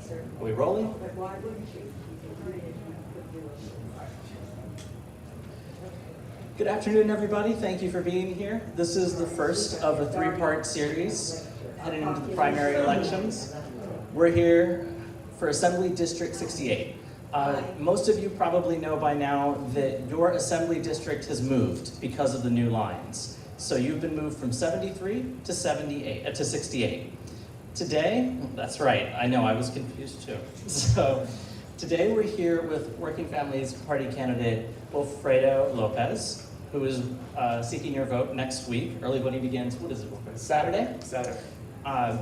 Are we rolling? But why wouldn't you? Good afternoon, everybody. Thank you for being here. This is the first of a three-part series heading into the primary elections. We're here for Assembly District 68. Most of you probably know by now that your Assembly District has moved because of the new lines. So you've been moved from 73 to 68. Today, that's right, I know, I was confused too. So today we're here with Working Families Party candidate Wilfredo Lopez, who is seeking your vote next week. Early voting begins, what is it, Saturday? Saturday.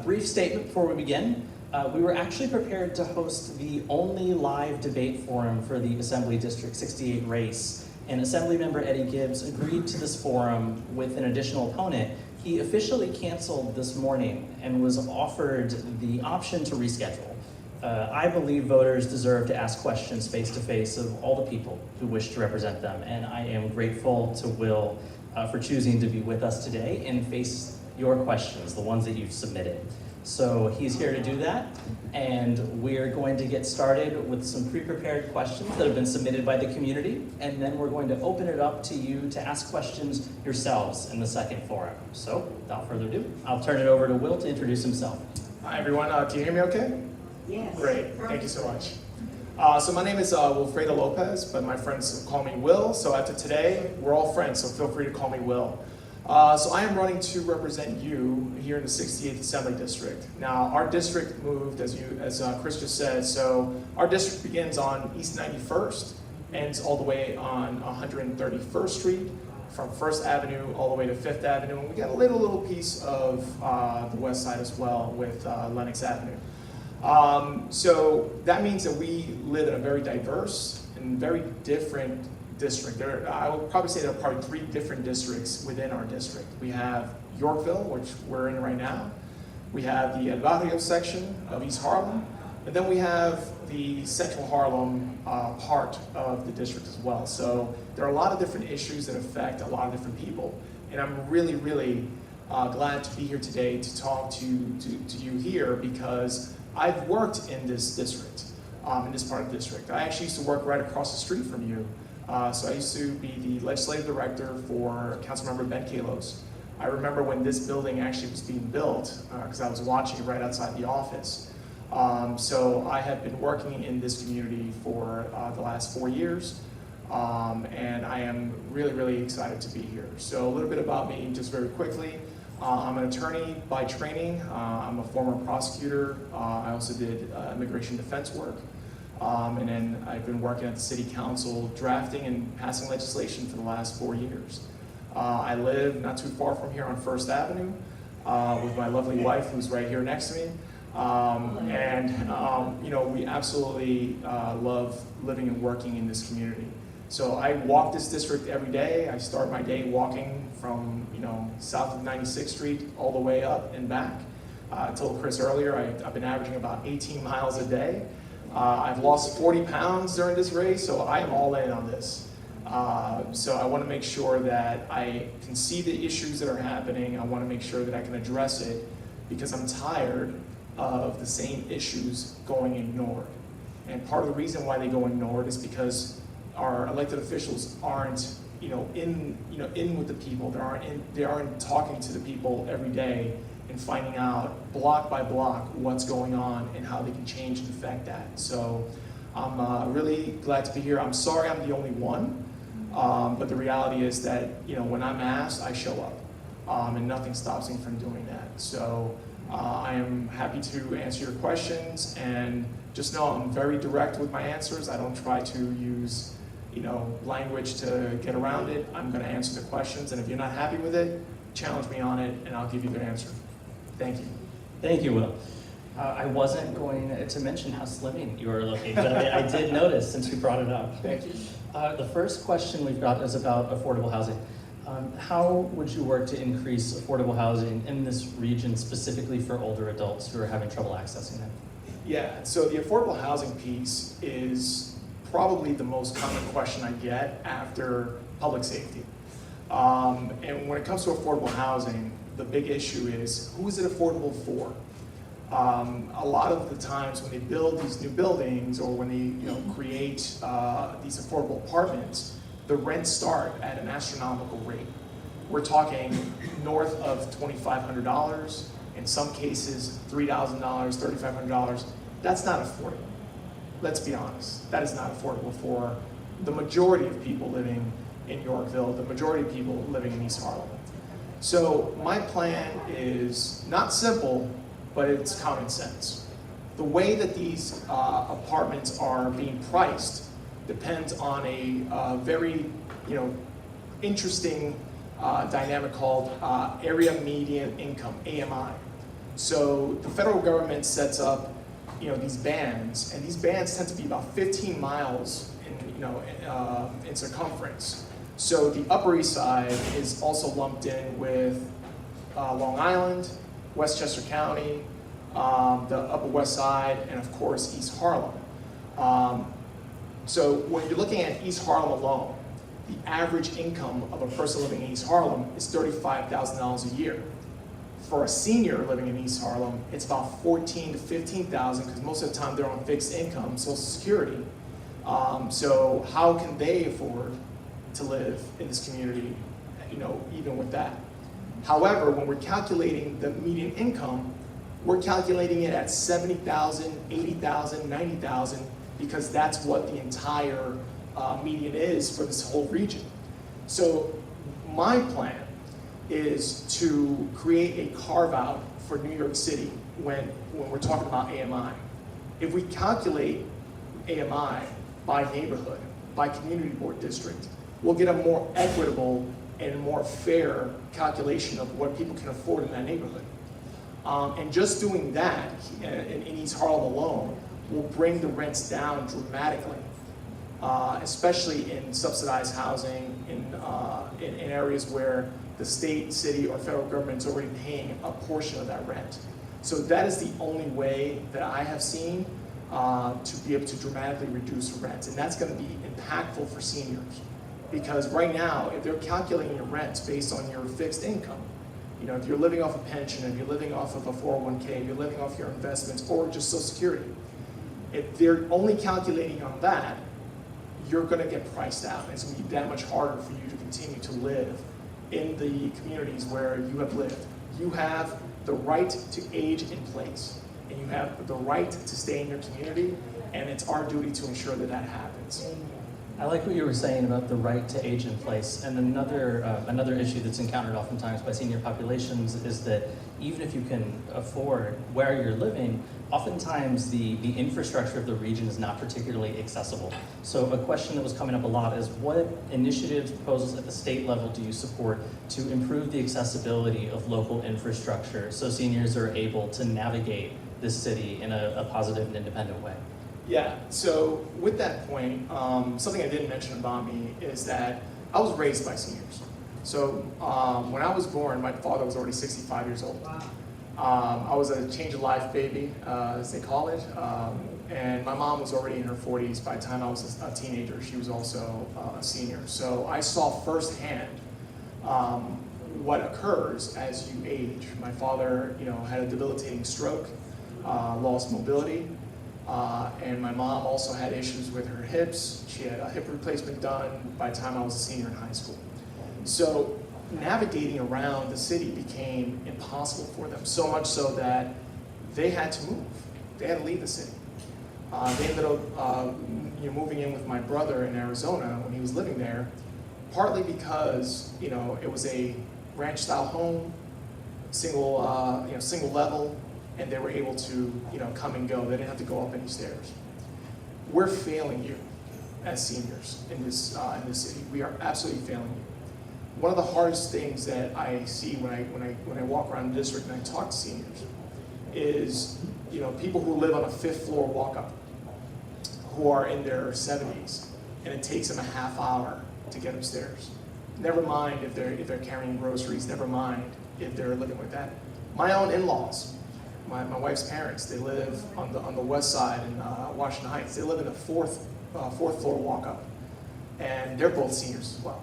Brief statement before we begin. We were actually prepared to host the only live debate forum for the Assembly District 68 race, and Assemblymember Eddie Gibbs agreed to this forum with an additional opponent. He officially canceled this morning and was offered the option to reschedule. I believe voters deserve to ask questions face-to-face of all the people who wish to represent them, and I am grateful to Will for choosing to be with us today and face your questions, the ones that you've submitted. So he's here to do that, and we're going to get started with some pre-prepared questions that have been submitted by the community, and then we're going to open it up to you to ask questions yourselves in the second forum. So without further ado, I'll turn it over to Will to introduce himself. Hi everyone, can you hear me okay? Yes. Great, thank you so much. So my name is Wilfredo Lopez, but my friends call me Will, so after today, we're all friends, so feel free to call me Will. So I am running to represent you here in the 68th Assembly District. Now, our district moved, as Chris just said, so our district begins on East 91st, ends all the way on 131st Street, from 1st Avenue all the way to 5th Avenue, and we got a little piece of the west side as well with Lenox Avenue. So that means that we live in a very diverse and very different district. I would probably say there are probably 3 different districts within our district. We have Yorkville, which we're in right now. We have the El Barrio section of East Harlem. And then we have the Central Harlem part of the district as well. So there are a lot of different issues that affect a lot of different people. And I'm really, really glad to be here today to talk to you here because I've worked in this district, in this part of the district. I actually used to work right across the street from you. So I used to be the legislative director for Councilmember Ben Kalos. I remember when this building actually was being built, because I was watching it right outside the office. So I have been working in this community for the last 4 years, and I am really, really excited to be here. So a little bit about me, just very quickly. I'm an attorney by training. I'm a former prosecutor. I also did immigration defense work. And then I've been working at the City Council drafting and passing legislation for the last 4 years. I live not too far from here on 1st Avenue with my lovely wife who's right here next to me. You know, we absolutely love living and working in this community. So I walk this district every day. I start my day walking from, you know, south of 96th Street all the way up and back. I told Chris earlier, I've been averaging about 18 miles a day. I've lost 40 pounds during this race, so I am all in on this. So I want to make sure that I can see the issues that are happening. I want to make sure that I can address it because I'm tired of the same issues going ignored. And part of the reason why they go ignored is because our elected officials aren't, in with the people. They aren't talking to the people every day and finding out block by block what's going on and how they can change and affect that. So I'm really glad to be here. I'm sorry I'm the only one, but the reality is that when I'm asked, I show up, and nothing stops me from doing that. So I am happy to answer your questions, and just know I'm very direct with my answers. I don't try to use language to get around it. I'm going to answer the questions, and if you're not happy with it, challenge me on it, and I'll give you the answer. Thank you. Thank you, Will. I wasn't going to mention how slimming you are looking, but I did notice since you brought it up. Thank you. The first question we've got is about affordable housing. How would you work to increase affordable housing in this region, specifically for older adults who are having trouble accessing it? Yeah, so the affordable housing piece is probably the most common question I get after public safety. And when it comes to affordable housing, the big issue is, who is it affordable for? A lot of the times when they build these new buildings or when they create these affordable apartments, the rents start at an astronomical rate. We're talking north of $2,500, in some cases $3,000, $3,500. That's not affordable. Let's be honest, that is not affordable for the majority of people living in Yorkville, the majority of people living in East Harlem. So my plan is not simple, but it's common sense. The way that these apartments are being priced depends on a very interesting dynamic called area median income, AMI. So the federal government sets up these bands, and these bands tend to be about 15 miles in circumference. So the Upper East Side is also lumped in with Long Island, Westchester County, the Upper West Side, and of course East Harlem. So when you're looking at East Harlem alone, the average income of a person living in East Harlem is $35,000 a year. For a senior living in East Harlem, it's about $14,000 to $15,000 because most of the time they're on fixed income, Social Security. So how can they afford to live in this community, even with that? However, when we're calculating the median income, we're calculating it at $70,000, $80,000, $90,000 because that's what the entire median is for this whole region. So my plan is to create a carve-out for New York City when we're talking about AMI. If we calculate AMI by neighborhood, by community board district, we'll get a more equitable and more fair calculation of what people can afford in that neighborhood. And just doing that in East Harlem alone will bring the rents down dramatically, especially in subsidized housing, in areas where the state, city, or federal government is already paying a portion of that rent. So that is the only way that I have seen to be able to dramatically reduce rents, and that's going to be impactful for seniors. Because right now, if they're calculating your rents based on your fixed income, if you're living off a pension, if you're living off of a 401k, if you're living off your investments, or just Social Security, if they're only calculating on that, you're going to get priced out. And it's going to be that much harder for you to continue to live in the communities where you have lived. You have the right to age in place, and you have the right to stay in your community, and it's our duty to ensure that that happens. I like what you were saying about the right to age in place. And another issue that's encountered oftentimes by senior populations is that even if you can afford where you're living, oftentimes the infrastructure of the region is not particularly accessible. So a question that was coming up a lot is what initiatives, proposals at the state level do you support to improve the accessibility of local infrastructure so seniors are able to navigate this city in a positive and independent way? Yeah, so with that point, something I didn't mention about me is that I was raised by seniors. So when I was born, my father was already 65 years old. Wow. I was a change of life baby, as they call it, and my mom was already in her 40s. By the time I was a teenager, she was also a senior. So I saw firsthand what occurs as you age. My father, had a debilitating stroke, lost mobility. And my mom also had issues with her hips. She had a hip replacement done by the time I was a senior in high school. So navigating around the city became impossible for them, so much so that they had to move. They had to leave the city. They ended up moving in with my brother in Arizona when he was living there, partly because it was a ranch-style home, single level, and they were able to come and go. They didn't have to go up any stairs. We're failing you as seniors in this city. We are absolutely failing you. One of the hardest things that I see when I walk around the district and I talk to seniors is people who live on a 5th floor walk-up, who are in their 70s, and it takes them a half hour to get upstairs. Never mind if they're carrying groceries. Never mind if they're living with that. My own in-laws. My wife's parents, they live on the west side in Washington Heights. They live in a fourth floor walk-up, and they're both seniors as well.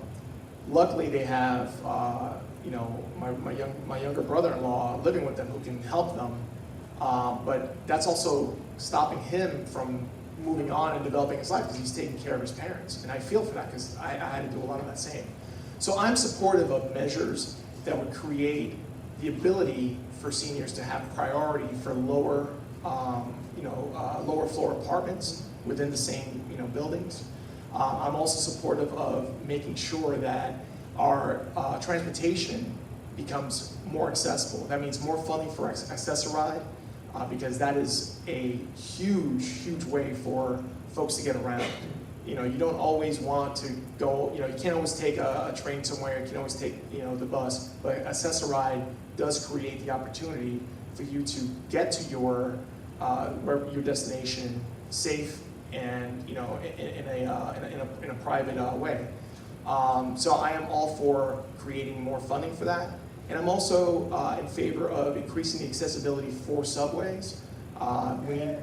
Luckily, they have my younger brother-in-law living with them who can help them But that's also stopping him from moving on and developing his life because he's taking care of his parents. And I feel for that because I had to do a lot of that same. So I'm supportive of measures that would create the ability for seniors to have priority for lower, lower floor apartments within the same, buildings. I'm also supportive of making sure that our transportation becomes more accessible. That means more funding for Access-a-Ride, because that is a huge, huge way for folks to get around. You don't always want to go, you can't always take a train somewhere, you can always take, the bus, but Access-a-Ride does create the opportunity for you to get to your destination safe and, in a private way. So I am all for creating more funding for that. And I'm also in favor of increasing the accessibility for subways.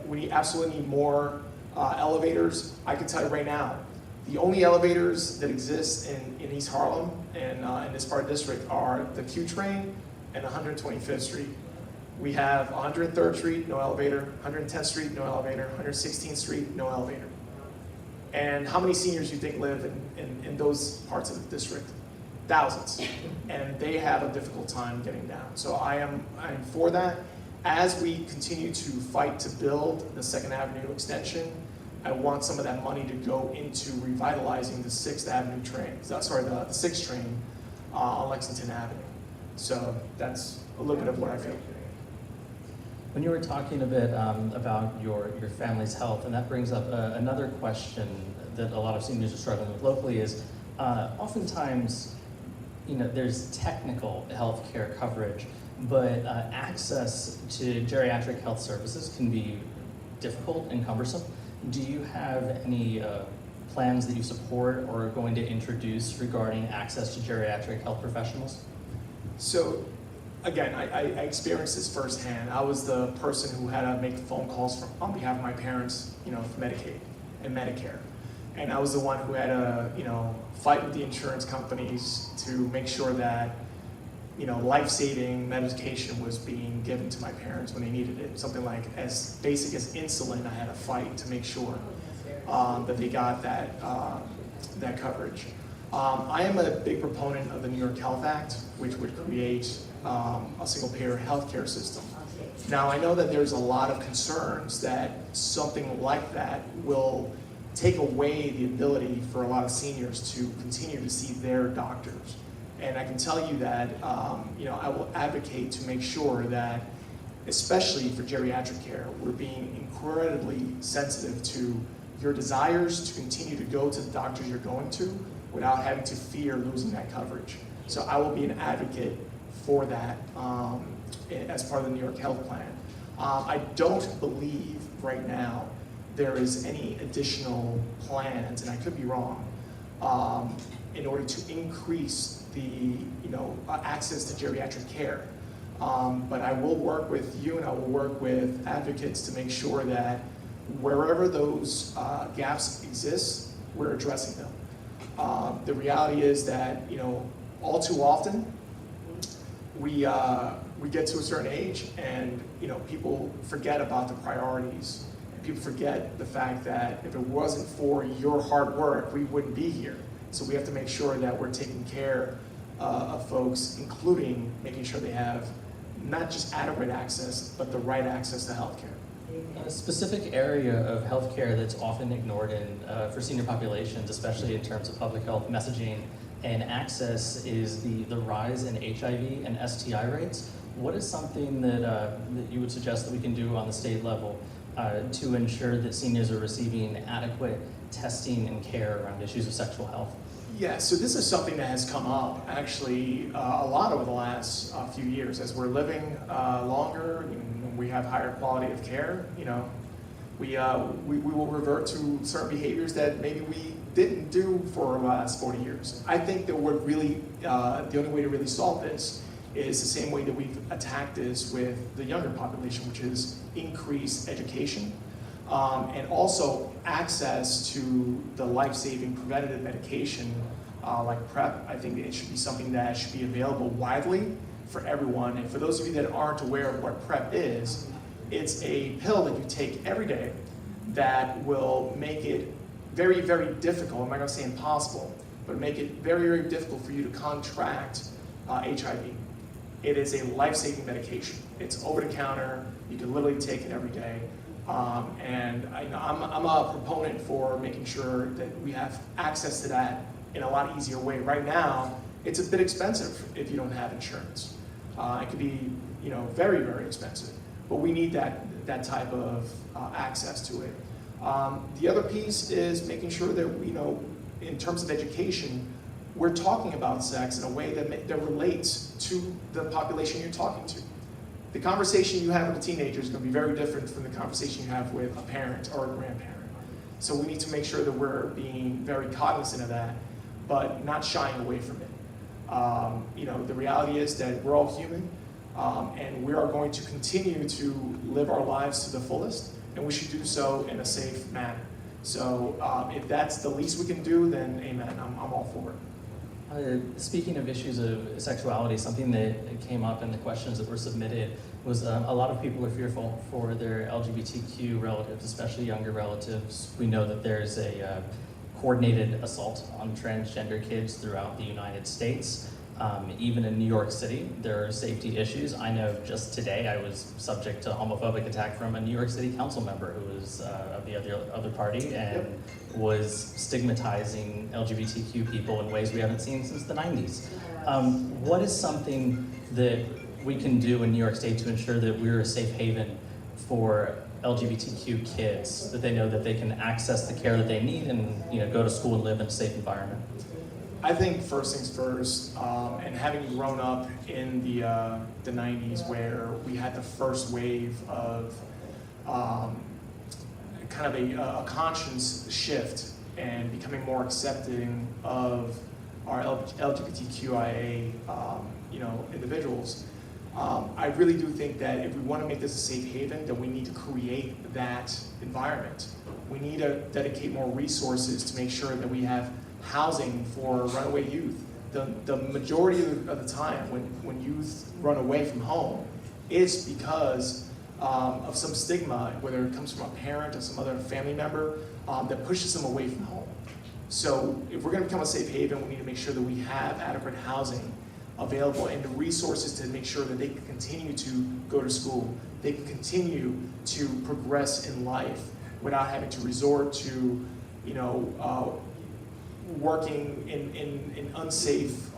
We absolutely need more elevators. I can tell you right now, the only elevators that exist in East Harlem and in this part of the district are the Q train and 125th Street. We have 103rd Street, no elevator, 110th Street, no elevator, 116th Street, no elevator. And how many seniors do you think live in those parts of the district? Thousands. And they have a difficult time getting down. So I am for that. As we continue to fight to build the 2nd Avenue extension, I want some of that money to go into revitalizing the 6th Avenue train, the 6th train on Lexington Avenue. So that's a little bit of what I feel. When you were talking a bit about your family's health, and that brings up another question that a lot of seniors are struggling with locally is oftentimes, there's technical health care coverage, but access to geriatric health services can be difficult and cumbersome. Do you have any plans that you support or are going to introduce regarding access to geriatric health professionals? So, again, I experienced this firsthand. I was the person who had to make phone calls on behalf of my parents, for Medicaid and Medicare. And I was the one who had to, fight with the insurance companies to make sure that, life-saving medication was being given to my parents when they needed it. Something like as basic as insulin, I had to fight to make sure that they got that coverage. I am a big proponent of the New York Health Act, which would create a single-payer healthcare system. Now, I know that there's a lot of concerns that something like that will take away the ability for a lot of seniors to continue to see their doctors. And I can tell you that, I will advocate to make sure that, especially for geriatric care, we're being incredibly sensitive to your desires to continue to go to the doctors you're going to without having to fear losing that coverage. So I will be an advocate for that as part of the New York Health Plan. I don't believe right now there is any additional plans, and I could be wrong, in order to increase the access to geriatric care. But I will work with you and I will work with advocates to make sure that wherever those gaps exist, we're addressing them. The reality is that all too often we get to a certain age and people forget about the priorities. And people forget the fact that if it wasn't for your hard work, we wouldn't be here. So we have to make sure that we're taking care of folks, including making sure they have not just adequate access, but the right access to healthcare. A specific area of healthcare that's often ignored for senior populations, especially in terms of public health messaging and access, is the rise in HIV and STI rates. What is something that you would suggest that we can do on the state level to ensure that seniors are receiving adequate testing and care around issues of sexual health? Yeah, so this is something that has come up actually a lot over the last few years. As we're living longer and we have higher quality of care, we will revert to certain behaviors that maybe we didn't do for the last 40 years. I think that what really, the only way to really solve this is the same way that we've attacked this with the younger population, which is increase education. And also access to the life-saving preventative medication like PrEP. I think it should be something that should be available widely for everyone. And for those of you that aren't aware of what PrEP is, It's a pill that you take every day that will make it very, very difficult, I'm not gonna say impossible, but make it very, very difficult for you to contract HIV. It is a life-saving medication. It's over the counter, you can literally take it every day. And I'm a proponent for making sure that we have access to that in a lot easier way. Right now, it's a bit expensive if you don't have insurance. It could be, very, very expensive. But we need that type of access to it. The other piece is making sure that in terms of education, we're talking about sex in a way that relates to the population you're talking to. The conversation you have with a teenager is going to be very different from the conversation you have with a parent or a grandparent. So we need to make sure that we're being very cognizant of that, but not shying away from it. The reality is that we're all human, and we are going to continue to live our lives to the fullest, and we should do so in a safe manner. So if that's the least we can do, then amen, I'm all for it. Speaking of issues of sexuality, something that came up in the questions that were submitted was a lot of people are fearful for their LGBTQ relatives, especially younger relatives. We know that there's a coordinated assault on transgender kids throughout the United States. Even in New York City, there are safety issues. I know just today I was subject to a homophobic attack from a New York City council member who was of the other party and was stigmatizing LGBTQ people in ways we haven't seen since the 90s. What is something that we can do in New York State to ensure that we're a safe haven for LGBTQ kids, that they know that they can access the care that they need and go to school and live in a safe environment? I think first things first, and having grown up in the 90s where we had the first wave of kind of a conscience shift and becoming more accepting of our LGBTQIA individuals, I really do think that if we want to make this a safe haven, then we need to create that environment. We need to dedicate more resources to make sure that we have housing for runaway youth. The majority of the time when youth run away from home is because of some stigma, whether it comes from a parent or some other family member that pushes them away from home. So if we're going to become a safe haven, we need to make sure that we have adequate housing available and the resources to make sure that they can continue to go to school, they can continue to progress in life without having to resort to, working in unsafe,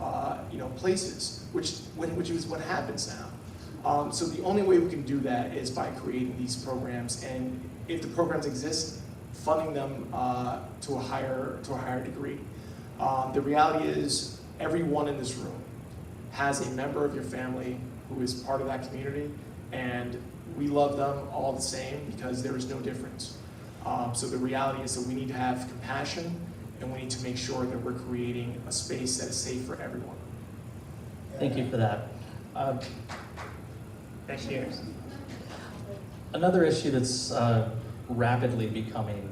places, which is what happens now. So the only way we can do that is by creating these programs, and if the programs exist, funding them to a higher degree. The reality is, everyone in this room has a member of your family who is part of that community, and we love them all the same because there is no difference. So the reality is that we need to have compassion, and we need to make sure that we're creating a space that is safe for everyone. Thank you for that. Thank you. Another issue that's rapidly becoming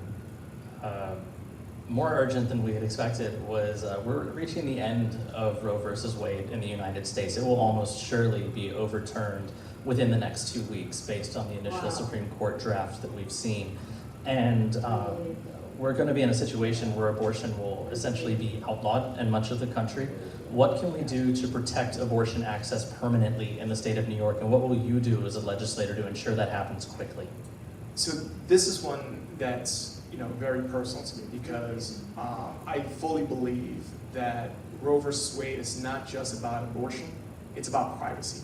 more urgent than we had expected was we're reaching the end of Roe versus Wade in the United States. It will almost surely be overturned within the next 2 weeks based on the initial Supreme Court draft that we've seen. And we're going to be in a situation where abortion will essentially be outlawed in much of the country. What can we do to protect abortion access permanently in the state of New York, and what will you do as a legislator to ensure that happens quickly? So this is one that's very personal to me because I fully believe that Roe versus Wade is not just about abortion, it's about privacy.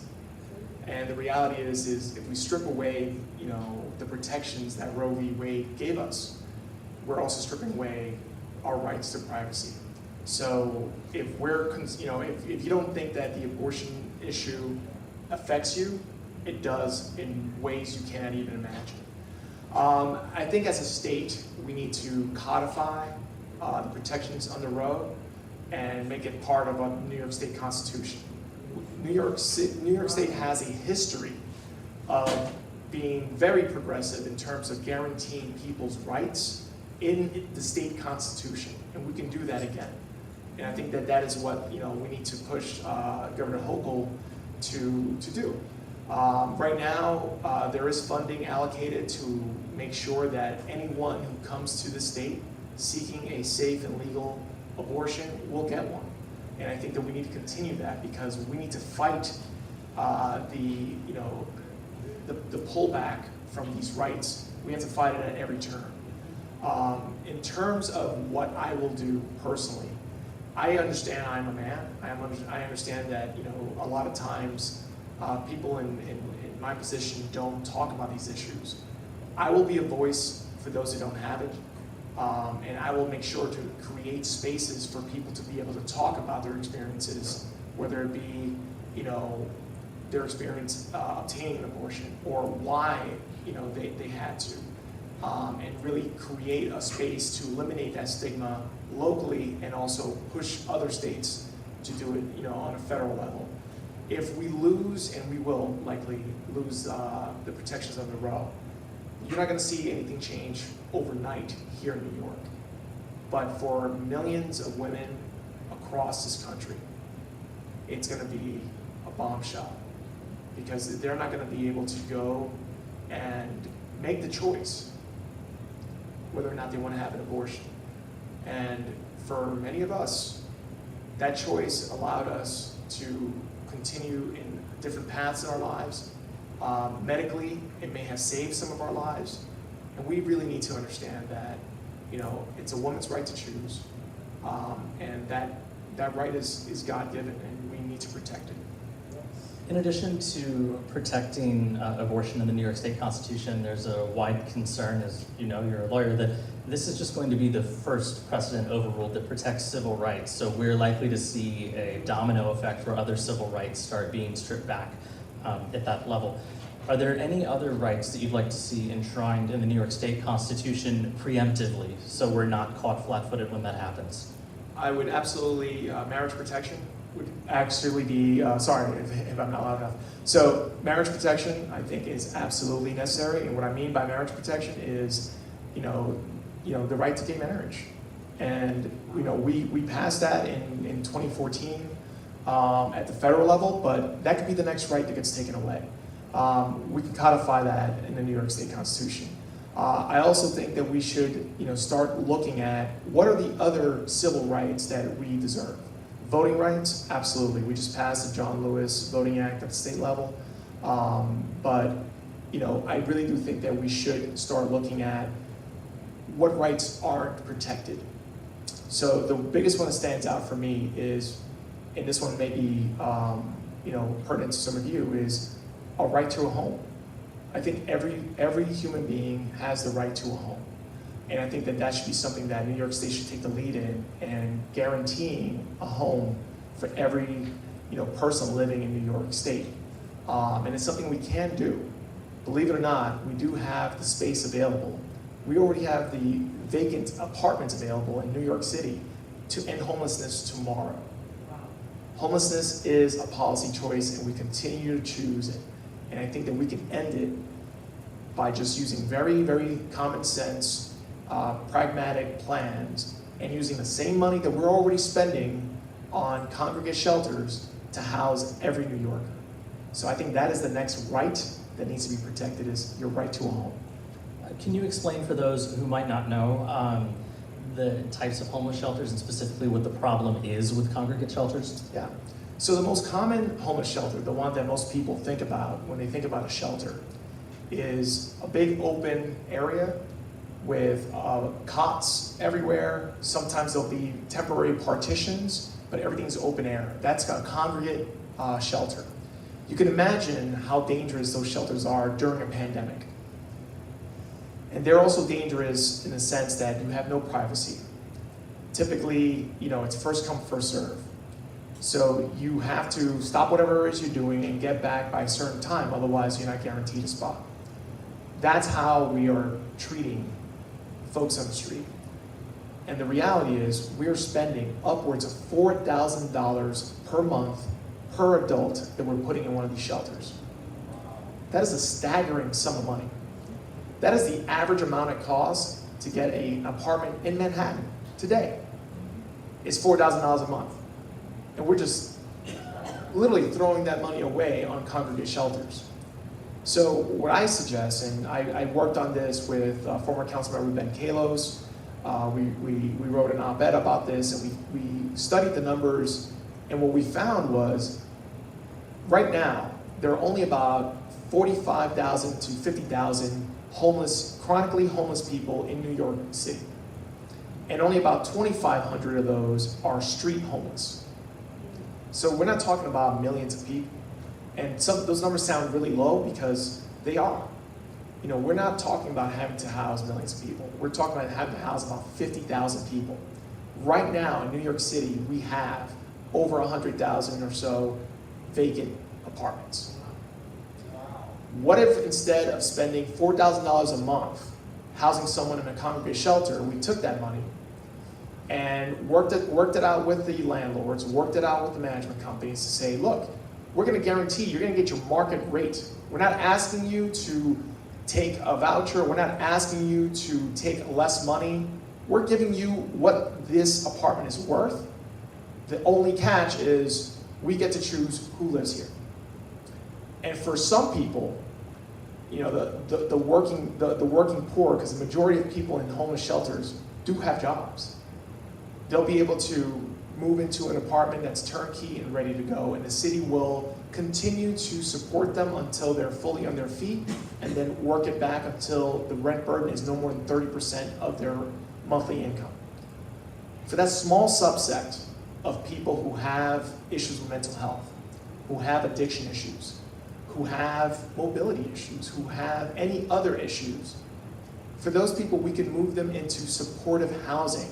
And the reality is if we strip away the protections that Roe v. Wade gave us, we're also stripping away our rights to privacy. So if if you don't think that the abortion issue affects you, it does in ways you can't even imagine. I think as a state, we need to codify the protections under Roe and make it part of a New York State Constitution. New York State has a history of being very progressive in terms of guaranteeing people's rights in the state constitution, and we can do that again. And I think that is what we need to push Governor Hochul to do. Right now, there is funding allocated to make sure that anyone who comes to the state seeking a safe and legal abortion will get one. And I think that we need to continue that because we need to fight the pullback from these rights. We have to fight it at every turn. In terms of what I will do personally, I understand I'm a man. I understand that a lot of times people in my position don't talk about these issues. I will be a voice for those who don't have it, and I will make sure to create spaces for people to be able to talk about their experiences, whether it be their experience obtaining an abortion or why they had to, and really create a space to eliminate that stigma locally and also push other states to do it on a federal level. If we lose, and we will likely lose the protections under Roe, you're not going to see anything change overnight here in New York. But for millions of women across this country, it's going to be a bombshell because they're not going to be able to go and make the choice whether or not they want to have an abortion. And for many of us, that choice allowed us to continue in different paths in our lives. Medically, it may have saved some of our lives. And we really need to understand that, it's a woman's right to choose. And that right is God-given, and we need to protect it. In addition to protecting abortion in the New York State Constitution, there's a wide concern, as you know, you're a lawyer, that this is just going to be the first precedent overruled that protects civil rights. So we're likely to see a domino effect where other civil rights start being stripped back at that level. Are there any other rights that you'd like to see enshrined in the New York State Constitution preemptively, so we're not caught flat-footed when that happens? I would absolutely, marriage protection would actually be, sorry if I'm not loud enough. So marriage protection, I think, is absolutely necessary. And what I mean by marriage protection is, the right to gay marriage. And, we passed that in 2014 at the federal level, but that could be the next right that gets taken away. We can codify that in the New York State Constitution. I also think that we should, start looking at what are the other civil rights that we deserve. Voting rights, absolutely. We just passed the John Lewis Voting Act at the state level. But I really do think that we should start looking at what rights aren't protected. So the biggest one that stands out for me is, and this one may be pertinent to some of you, is a right to a home. I think every human being has the right to a home. And I think that should be something that New York State should take the lead in and guaranteeing a home for every person living in New York State. And it's something we can do. Believe it or not, we do have the space available. We already have the vacant apartments available in New York City to end homelessness tomorrow. Homelessness is a policy choice, and we continue to choose it. And I think that we can end it by just using very, very common sense, pragmatic plans, and using the same money that we're already spending on congregate shelters to house every New Yorker. So I think that is the next right that needs to be protected, is your right to a home. Can you explain for those who might not know the types of homeless shelters and specifically what the problem is with congregate shelters? Yeah. So the most common homeless shelter, the one that most people think about when they think about a shelter, is a big open area with cots everywhere. Sometimes there'll be temporary partitions, but everything's open air. That's a congregate shelter. You can imagine how dangerous those shelters are during a pandemic. And they're also dangerous in the sense that you have no privacy. Typically, it's first come, first serve. So you have to stop whatever it is you're doing and get back by a certain time, otherwise you're not guaranteed a spot. That's how we are treating folks on the street. And the reality is we're spending upwards of $4,000 per month per adult that we're putting in one of these shelters. That is a staggering sum of money. That is the average amount it costs to get an apartment in Manhattan today. It's $4,000 a month. And we're just literally throwing that money away on congregate shelters. So what I suggest, and I worked on this with former Councilmember Ben Kalos. We wrote an op-ed about this, and we studied the numbers, and what we found was, right now, there are only about 45,000 to 50,000 chronically homeless people in New York City. And only about 2,500 of those are street homeless. So we're not talking about millions of people. And those numbers sound really low because they are. You know, we're not talking about having to house millions of people. We're talking about having to house about 50,000 people. Right now in New York City, we have over 100,000 or so vacant apartments. What if instead of spending $4,000 a month housing someone in a congregate shelter, we took that money and worked it out with the landlords, worked it out with the management companies to say, look, we're going to guarantee you're going to get your market rate. We're not asking you to take a voucher. We're not asking you to take less money. We're giving you what this apartment is worth. The only catch is we get to choose who lives here. And for some people, you know, the working poor, because the majority of people in homeless shelters do have jobs. They'll be able to move into an apartment that's turnkey and ready to go, and the city will continue to support them until they're fully on their feet, and then work it back until the rent burden is no more than 30% of their monthly income. For that small subset of people who have issues with mental health, who have addiction issues, who have mobility issues, who have any other issues, for those people we can move them into supportive housing.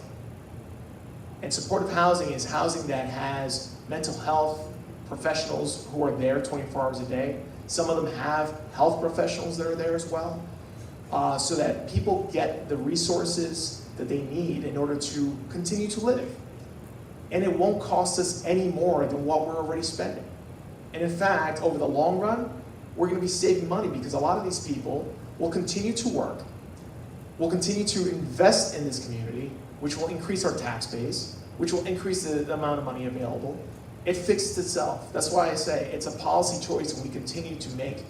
And supportive housing is housing that has mental health professionals who are there 24 hours a day. Some of them have health professionals that are there as well, so that people get the resources that they need in order to continue to live. And it won't cost us any more than what we're already spending. And in fact, over the long run, we're going to be saving money because a lot of these people will continue to work, will continue to invest in this community, which will increase our tax base, which will increase the amount of money available. It fixes itself. That's why I say it's a policy choice, and we continue to make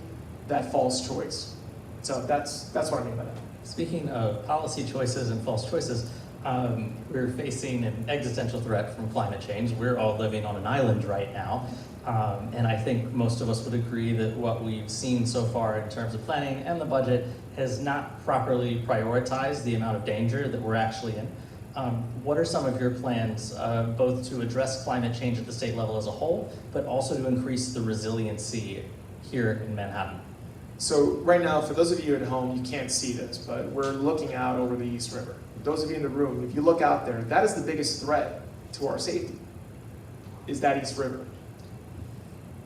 that false choice. So that's what I mean by that. Speaking of policy choices and false choices, we're facing an existential threat from climate change. We're all living on an island right now. And I think most of us would agree that what we've seen so far in terms of planning and the budget has not properly prioritized the amount of danger that we're actually in. What are some of your plans, both to address climate change at the state level as a whole, but also to increase the resiliency here in Manhattan? So right now, for those of you at home, you can't see this, but we're looking out over the East River. Those of you in the room, if you look out there, that is the biggest threat to our safety, is that East River.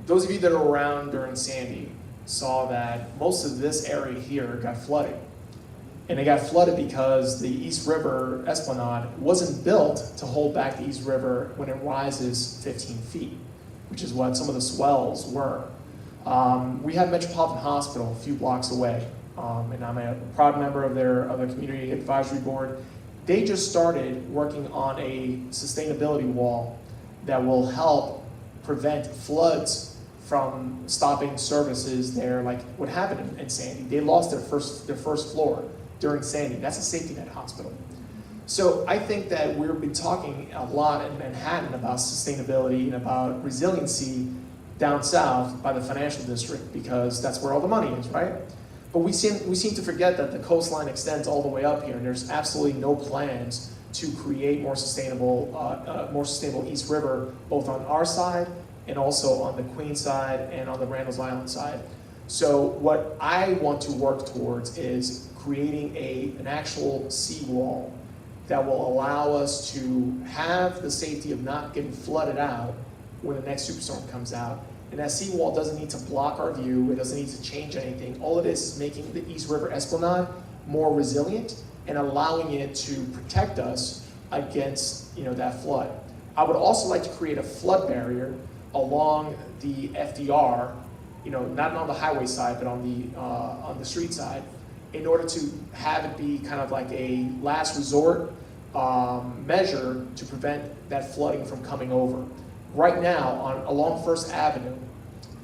Those of you that are around during Sandy saw that most of this area here got flooded. And it got flooded because the East River Esplanade wasn't built to hold back the East River when it rises 15 feet, which is what some of the swells were. We have Metropolitan Hospital a few blocks away, and I'm a proud member of their community advisory board. They just started working on a sustainability wall that will help prevent floods from stopping services there, like what happened in Sandy. They lost their first floor during Sandy. That's a safety net hospital. So I think that we've been talking a lot in Manhattan about sustainability and about resiliency down south by the financial district, because that's where all the money is, right? But we seem to forget that the coastline extends all the way up here, and there's absolutely no plans to create more sustainable East River, both on our side and also on the Queens side and on the Randall's Island side. So what I want to work towards is creating an actual seawall that will allow us to have the safety of not getting flooded out when the next superstorm comes out. And that seawall doesn't need to block our view. It doesn't need to change anything. All it is making the East River Esplanade more resilient and allowing it to protect us against, that flood. I would also like to create a flood barrier along the FDR, not on the highway side, but on the street side, in order to have it be kind of like a last resort measure to prevent that flooding from coming over. Right now, along First Avenue,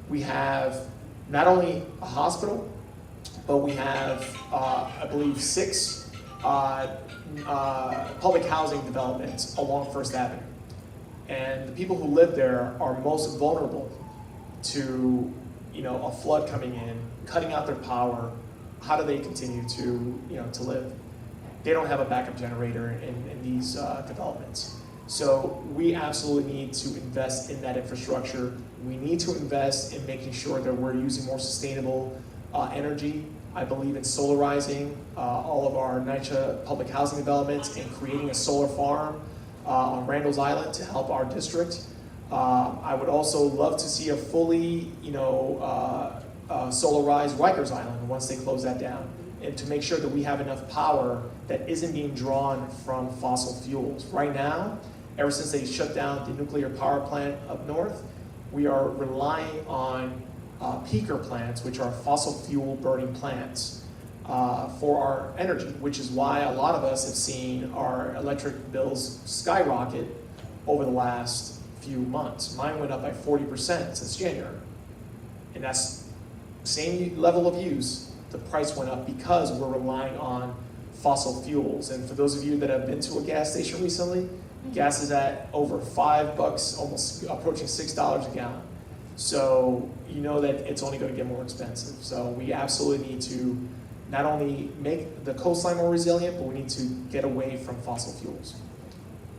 we have not only a hospital, but we have, I believe, 6 public housing developments along First Avenue. And the people who live there are most vulnerable to, a flood coming in, cutting out their power. How do they continue to, to live? They don't have a backup generator in these developments. So we absolutely need to invest in that infrastructure. We need to invest in making sure that we're using more sustainable energy. I believe in solarizing all of our NYCHA public housing developments and creating a solar farm on Randall's Island to help our district. I would also love to see a fully, solarized Rikers Island once they close that down, and to make sure that we have enough power that isn't being drawn from fossil fuels. Right now, ever since they shut down the nuclear power plant up north, we are relying on peaker plants, which are fossil fuel burning plants, for our energy, which is why a lot of us have seen our electric bills skyrocket over the last few months. Mine went up by 40% since January. And that's same level of use, the price went up because we're relying on fossil fuels. And for those of you that have been to a gas station recently, gas is at over $5, almost approaching $6 a gallon. So you know that it's only going to get more expensive. So we absolutely need to not only make the coastline more resilient, but we need to get away from fossil fuels.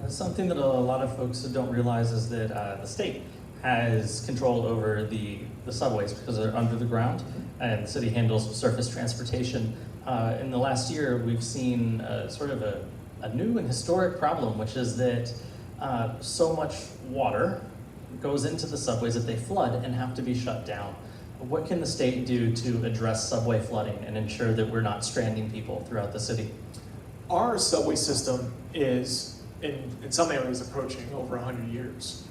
Something that a lot of folks don't realize is that the state has control over the subways because they're under the ground, and the city handles surface transportation. In the last year, we've seen sort of a new and historic problem, which is that so much water goes into the subways that they flood and have to be shut down. What can the state do to address subway flooding and ensure that we're not stranding people throughout the city? Our subway system is, in some areas, approaching over 100 years.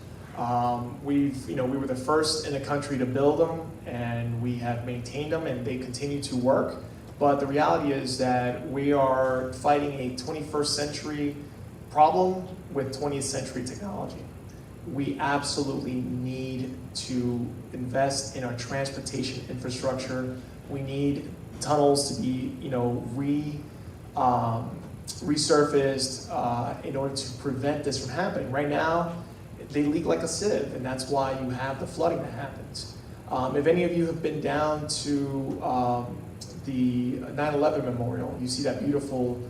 We were the first in the country to build them, and we have maintained them, and they continue to work. But the reality is that we are fighting a 21st century problem with 20th century technology. We absolutely need to invest in our transportation infrastructure. We need tunnels to be, resurfaced in order to prevent this from happening. Right now, they leak like a sieve, and that's why you have the flooding that happens. If any of you have been down to the 9/11 Memorial, you see that beautiful,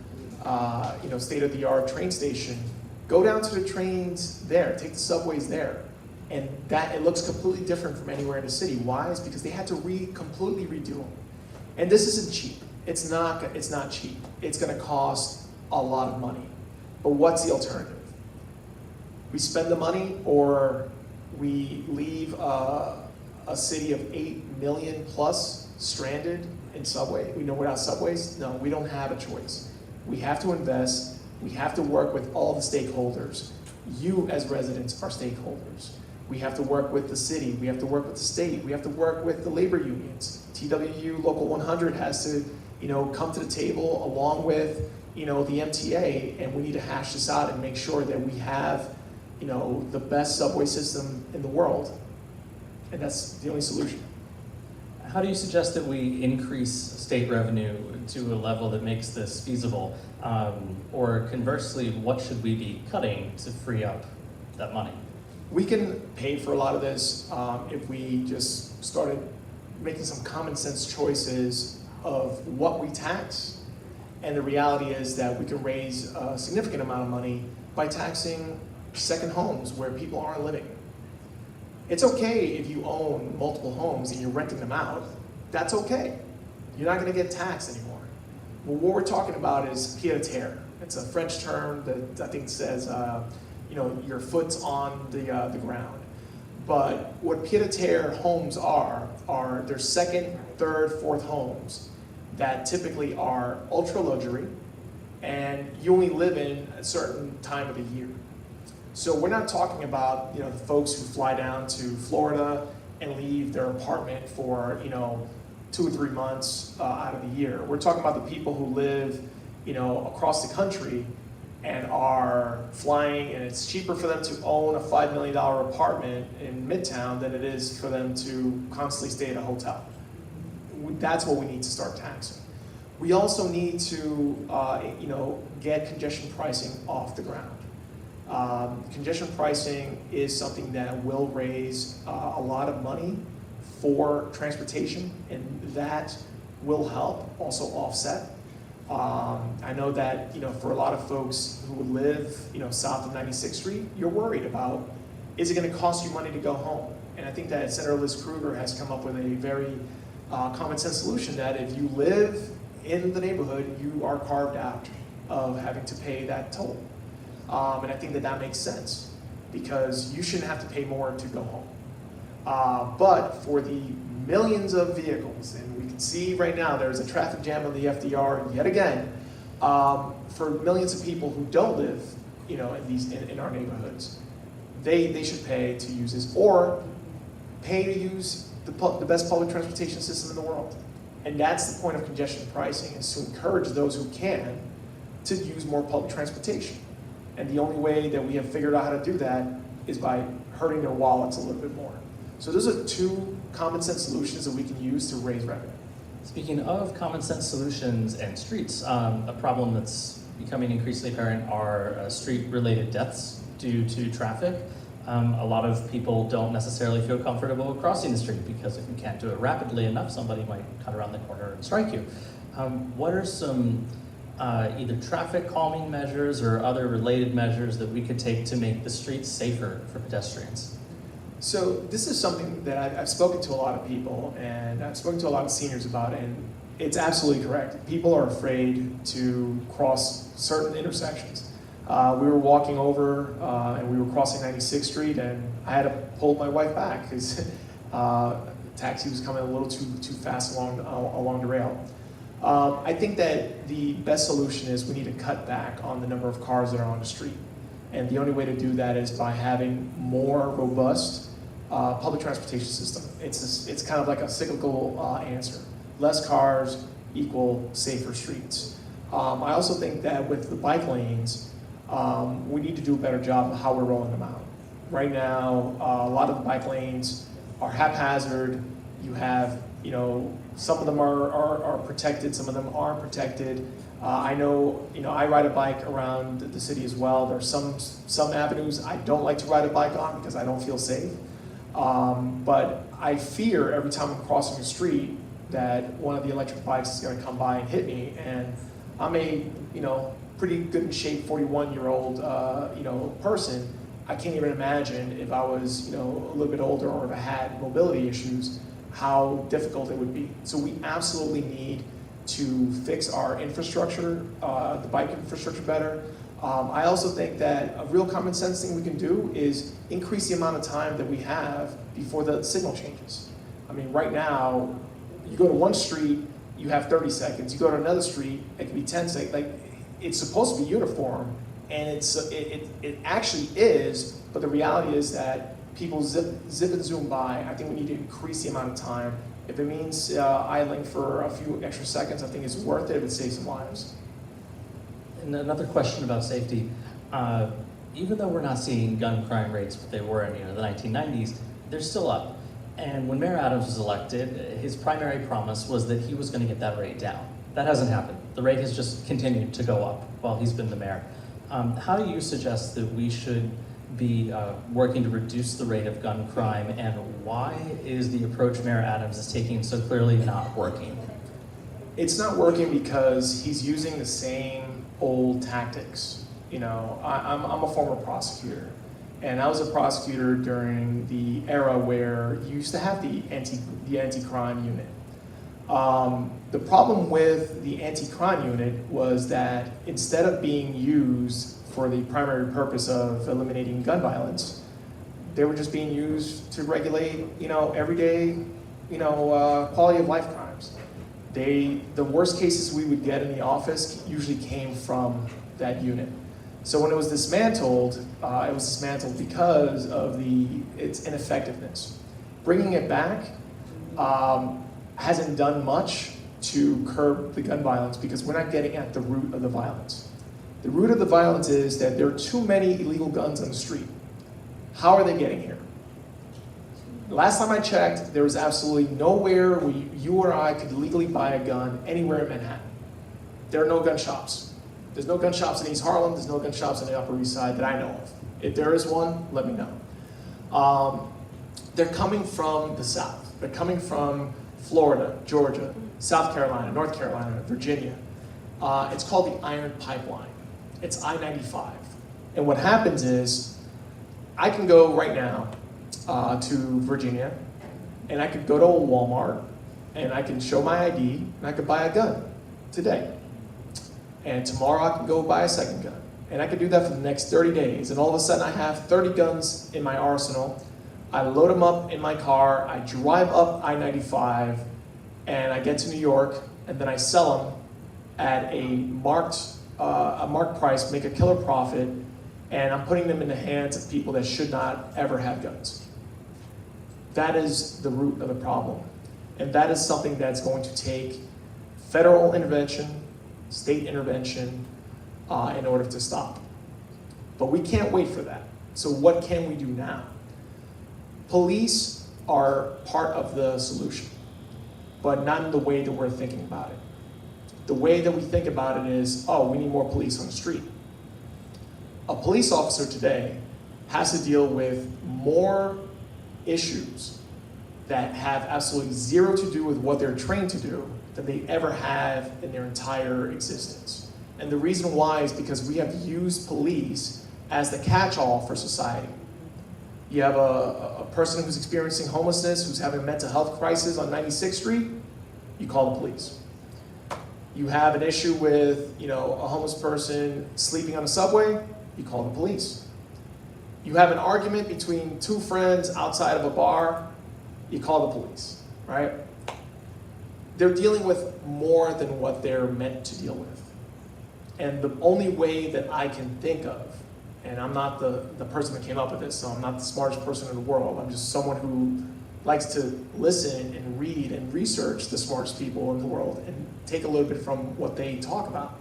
state-of-the-art train station. Go down to the trains there, take the subways there, and it looks completely different from anywhere in the city. Why? It's because they had to completely redo them. And this isn't cheap. It's not cheap. It's going to cost a lot of money. But what's the alternative? We spend the money, or we leave a city of 8 million plus stranded in subway. We know without subways? No, we don't have a choice. We have to invest. We have to work with all the stakeholders. You as residents are stakeholders. We have to work with the city. We have to work with the state. We have to work with the labor unions. TWU Local 100 has to, come to the table along with, the MTA, and we need to hash this out and make sure that we have, the best subway system in the world. And that's the only solution. How do you suggest that we increase state revenue to a level that makes this feasible? Or conversely, what should we be cutting to free up that money? We can pay for a lot of this if we just started making some common sense choices of what we tax. And the reality is that we can raise a significant amount of money by taxing second homes where people aren't living. It's okay if you own multiple homes and you're renting them out. That's okay. You're not going to get taxed anymore. Well, what we're talking about is pied-à-terre. It's a French term that I think says, your foot's on the ground. But what pied-à-terre homes are their second, third, fourth homes that typically are ultra luxury, and you only live in a certain time of the year. So we're not talking about the folks who fly down to Florida and leave their apartment for 2 or 3 months out of the year. We're talking about the people who live across the country and are flying, and it's cheaper for them to own a $5 million apartment in Midtown than it is for them to constantly stay at a hotel. That's what we need to start taxing. We also need to, get congestion pricing off the ground. Congestion pricing is something that will raise a lot of money for transportation, and that will help also offset. I know that for a lot of folks who live south of 96th Street, you're worried about, is it going to cost you money to go home? And I think that Senator Liz Krueger has come up with a very common sense solution that if you live in the neighborhood, you are carved out of having to pay that toll. And I think that that makes sense because you shouldn't have to pay more to go home. But for the millions of vehicles, and we can see right now there's a traffic jam on the FDR yet again, for millions of people who don't live in our neighborhoods, they should pay to use this, or pay to use the best public transportation system in the world. And that's the point of congestion pricing, is to encourage those who can to use more public transportation. And the only way that we have figured out how to do that is by hurting their wallets a little bit more. So those are two common sense solutions that we can use to raise revenue. Speaking of common sense solutions and streets, a problem that's becoming increasingly apparent are street-related deaths due to traffic. A lot of people don't necessarily feel comfortable crossing the street because if you can't do it rapidly enough, somebody might cut around the corner and strike you. What are some either traffic calming measures or other related measures that we could take to make the streets safer for pedestrians? So this is something that I've spoken to a lot of people, and I've spoken to a lot of seniors about it, and it's absolutely correct. People are afraid to cross certain intersections. We were walking over and we were crossing 96th Street, and I had to pull my wife back because taxi was coming a little too fast along the rail. I think that the best solution is we need to cut back on the number of cars that are on the street. And the only way to do that is by having more robust public transportation system. It's kind of like a cyclical answer. Less cars equal safer streets. I also think that with the bike lanes, we need to do a better job of how we're rolling them out. Right now, a lot of the bike lanes are haphazard. You have, some of them are protected, some of them aren't protected. I know, I ride a bike around the city as well. There's some avenues I don't like to ride a bike on because I don't feel safe. But I fear every time I'm crossing the street that one of the electric bikes is going to come by and hit me. And I'm a, pretty good in shape 41-year-old, person. I can't even imagine if I was, a little bit older or if I had mobility issues, how difficult it would be. So we absolutely need to fix our infrastructure, the bike infrastructure better. I also think that a real common sense thing we can do is increase the amount of time that we have before the signal changes. I mean, right now, you go to one street, you have 30 seconds. You go to another street, it can be 10 seconds. Like, it's supposed to be uniform, and it actually is, but the reality is that people zip and zoom by. I think we need to increase the amount of time. If it means idling for a few extra seconds, I think it's worth it if it saves some lives. And another question about safety. Even though we're not seeing gun crime rates what they were in the 1990s, they're still up. And when Mayor Adams was elected, his primary promise was that he was going to get that rate down. That hasn't happened. The rate has just continued to go up while he's been the mayor. How do you suggest that we should be working to reduce the rate of gun crime, and why is the approach Mayor Adams is taking so clearly not working? It's not working because he's using the same old tactics. I'm a former prosecutor, and I was a prosecutor during the era where you used to have the anti-crime unit. The problem with the anti-crime unit was that instead of being used for the primary purpose of eliminating gun violence, they were just being used to regulate, everyday, quality of life crimes. The worst cases we would get in the office usually came from that unit. So when it was dismantled because of its ineffectiveness. Bringing it back hasn't done much to curb the gun violence because we're not getting at the root of the violence. The root of the violence is that there are too many illegal guns on the street. How are they getting here? Last time I checked, there was absolutely nowhere where you or I could legally buy a gun anywhere in Manhattan. There are no gun shops. There's no gun shops in East Harlem. There's no gun shops on the Upper East Side that I know of. If there is one, let me know. They're coming from the South. They're coming from Florida, Georgia, South Carolina, North Carolina, Virginia. It's called the Iron Pipeline. It's I-95. And what happens is, I can go right now to Virginia, and I could go to a Walmart, and I can show my ID, and I could buy a gun today. And tomorrow I can go buy a second gun. And I could do that for the next 30 days. And all of a sudden I have 30 guns in my arsenal. I load them up in my car, I drive up I-95, and I get to New York, and then I sell them at a marked price, make a killer profit, and I'm putting them in the hands of people that should not ever have guns. That is the root of the problem. And that is something that's going to take federal intervention, state intervention, in order to stop. But we can't wait for that. So what can we do now? Police are part of the solution, but not in the way that we're thinking about it. The way that we think about it is, oh, we need more police on the street. A police officer today has to deal with more issues that have absolutely zero to do with what they're trained to do than they ever have in their entire existence. And the reason why is because we have used police as the catch-all for society. You have a person who's experiencing homelessness, who's having a mental health crisis on 96th Street, you call the police. You have an issue with, a homeless person sleeping on the subway, you call the police. You have an argument between two friends outside of a bar, you call the police, right? They're dealing with more than what they're meant to deal with. And the only way that I can think of, and I'm not the person that came up with this, so I'm not the smartest person in the world, I'm just someone who likes to listen and read and research the smartest people in the world and take a little bit from what they talk about,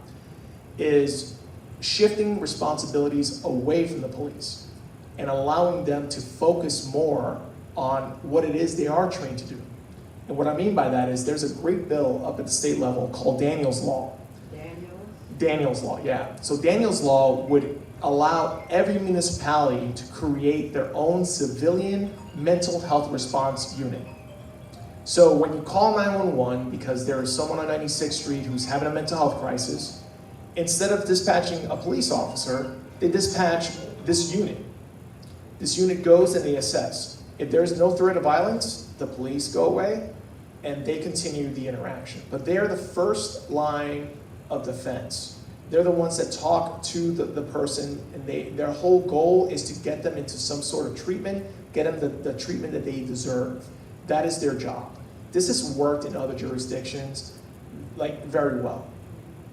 is shifting responsibilities away from the police and allowing them to focus more on what it is they are trained to do. And what I mean by that is there's a great bill up at the state level called Daniel's Law. Daniel's Law, yeah. So Daniel's Law would allow every municipality to create their own civilian mental health response unit. So when you call 911 because there is someone on 96th Street who's having a mental health crisis, instead of dispatching a police officer, they dispatch this unit. This unit goes and they assess. If there's no threat of violence, the police go away and they continue the interaction. But they're the first line of defense. They're the ones that talk to the person, and their whole goal is to get them into some sort of treatment, get them the treatment that they deserve. That is their job. This has worked in other jurisdictions very well.